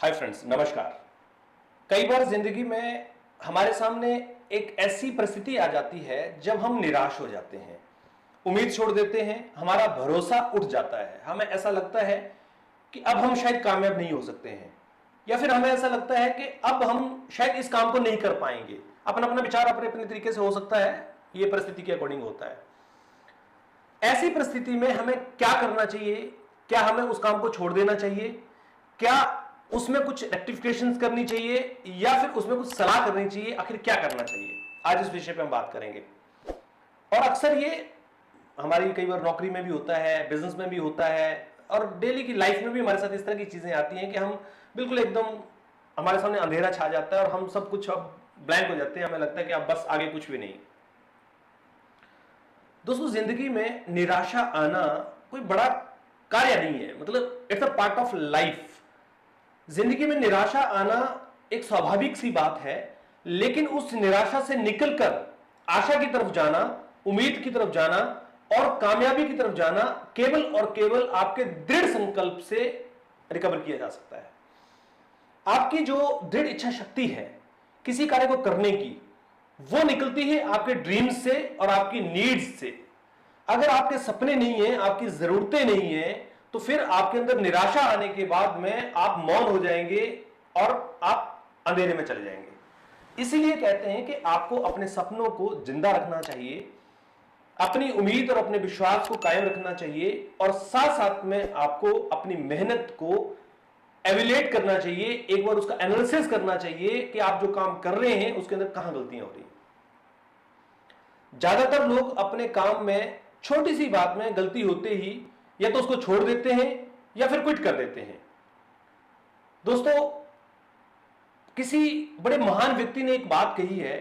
Hi friends, नमस्कार। कई बार जिंदगी में हमारे सामने एक ऐसी परिस्थिति आ जाती है जब हम निराश हो जाते हैं, उम्मीद छोड़ देते हैं, हमारा भरोसा उठ जाता है। हमें ऐसा लगता है कि अब हम शायद कामयाब नहीं हो सकते हैं, या फिर हमें ऐसा लगता है कि अब हम शायद इस काम को नहीं कर पाएंगे। अपना अपना विचार अपने अपने तरीके से हो सकता है, यह परिस्थिति के अकॉर्डिंग होता है। ऐसी परिस्थिति में हमें क्या करना चाहिए? क्या हमें उस काम को छोड़ देना चाहिए? क्या उसमें कुछ रेक्टिफिकेशंस करनी चाहिए, या फिर उसमें कुछ सलाह करनी चाहिए? आखिर क्या करना चाहिए, आज इस विषय पे हम बात करेंगे। और अक्सर ये हमारी कई बार नौकरी में भी होता है, बिजनेस में भी होता है, और डेली की लाइफ में भी हमारे साथ इस तरह की चीजें आती हैं कि हम बिल्कुल एकदम हमारे सामने अंधेरा छा जाता है और हम सब कुछ अब ब्लैंक हो जाते हैं। हमें लगता है कि अब बस आगे कुछ भी नहीं। दोस्तों, जिंदगी में निराशा आना कोई बड़ा कार्य नहीं है, मतलब it's a part of life. जिंदगी में निराशा आना एक स्वाभाविक सी बात है, लेकिन उस निराशा से निकलकर आशा की तरफ जाना, उम्मीद की तरफ जाना और कामयाबी की तरफ जाना केवल और केवल आपके दृढ़ संकल्प से रिकवर किया जा सकता है। आपकी जो दृढ़ इच्छा शक्ति है किसी कार्य को करने की, वो निकलती है आपके ड्रीम्स से और आपकी नीड्स से। अगर आपके सपने नहीं है, आपकी जरूरतें नहीं है, तो फिर आपके अंदर निराशा आने के बाद में आप मौन हो जाएंगे और आप अंधेरे में चले जाएंगे। इसीलिए कहते हैं कि आपको अपने सपनों को जिंदा रखना चाहिए, अपनी उम्मीद और अपने विश्वास को कायम रखना चाहिए, और साथ साथ में आपको अपनी मेहनत को एवेल्युएट करना चाहिए। एक बार उसका एनालिसिस करना चाहिए कि आप जो काम कर रहे हैं उसके अंदर कहां गलतियां हो रही हैं। ज्यादातर लोग अपने काम में छोटी सी बात में गलती होते ही या तो उसको छोड़ देते हैं या फिर क्विट कर देते हैं। दोस्तों, किसी बड़े महान व्यक्ति ने एक बात कही है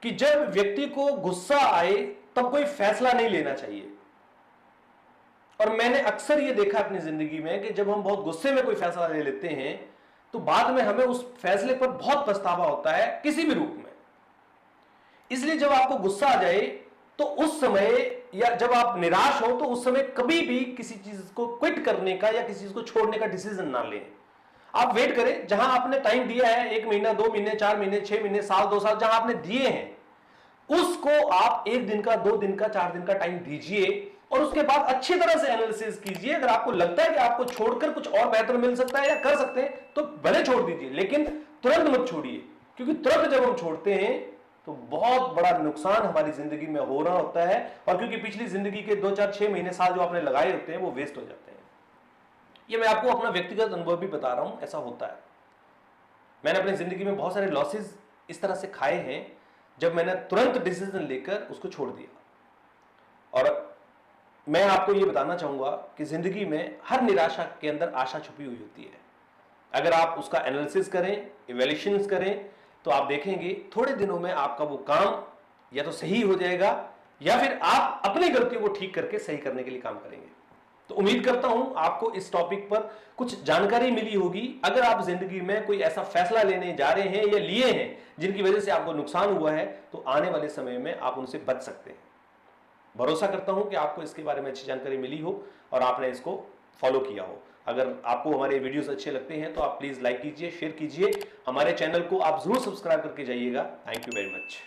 कि जब व्यक्ति को गुस्सा आए तब कोई फैसला नहीं लेना चाहिए। और मैंने अक्सर यह देखा अपनी जिंदगी में कि जब हम बहुत गुस्से में कोई फैसला ले लेते हैं तो बाद में हमें उस फैसले पर बहुत पछतावा होता है, किसी भी रूप में। इसलिए जब आपको गुस्सा आ जाए तो उस समय, या जब आप निराश हो तो उस समय कभी भी किसी चीज को क्विट करने का या किसी चीज को छोड़ने का डिसीजन ना लें। आप वेट करें। जहां आपने टाइम दिया है, 1 महीना, 2 महीने, 4 महीने, 6 महीने, साल, 2 साल, जहां आपने दिए हैं, उसको आप 1 दिन का, 2 दिन का, 4 दिन का टाइम दीजिए और उसके बाद अच्छी तरह से एनालिसिस कीजिए। अगर आपको लगता है कि आपको छोड़कर कुछ और बेहतर मिल सकता है या कर सकते हैं तो भले छोड़ दीजिए, लेकिन तुरंत मत छोड़िए, क्योंकि तुरंत जब हम छोड़ते हैं तो बहुत बड़ा नुकसान हमारी जिंदगी में हो रहा होता है। और क्योंकि पिछली जिंदगी के 2, 4, 6 महीने, साल जो आपने लगाए होते हैं वो वेस्ट हो जाते हैं। ये मैं आपको अपना व्यक्तिगत अनुभव भी बता रहा हूं, ऐसा होता है। मैंने अपनी जिंदगी में बहुत सारे लॉसेस इस तरह से खाए हैं जब मैंने तुरंत डिसीजन लेकर उसको छोड़ दिया। और मैं आपको ये बताना चाहूंगा कि जिंदगी में हर निराशा के अंदर आशा छुपी हुई होती है। अगर आप उसका एनालिसिस करें, इवैल्यूएशन करें, तो आप देखेंगे थोड़े दिनों में आपका वो काम या तो सही हो जाएगा या फिर आप अपनी गलतियों को ठीक करके सही करने के लिए काम करेंगे। तो उम्मीद करता हूं आपको इस टॉपिक पर कुछ जानकारी मिली होगी। अगर आप जिंदगी में कोई ऐसा फैसला लेने जा रहे हैं या लिए हैं जिनकी वजह से आपको नुकसान हुआ है, तो आने वाले समय में आप उनसे बच सकते हैं। भरोसा करता हूं कि आपको इसके बारे में अच्छी जानकारी मिली हो और आपने इसको फॉलो किया हो। अगर आपको हमारे वीडियोस अच्छे लगते हैं तो आप प्लीज लाइक कीजिए, शेयर कीजिए। हमारे चैनल को आप जरूर सब्सक्राइब करके जाइएगा। Thank you very much.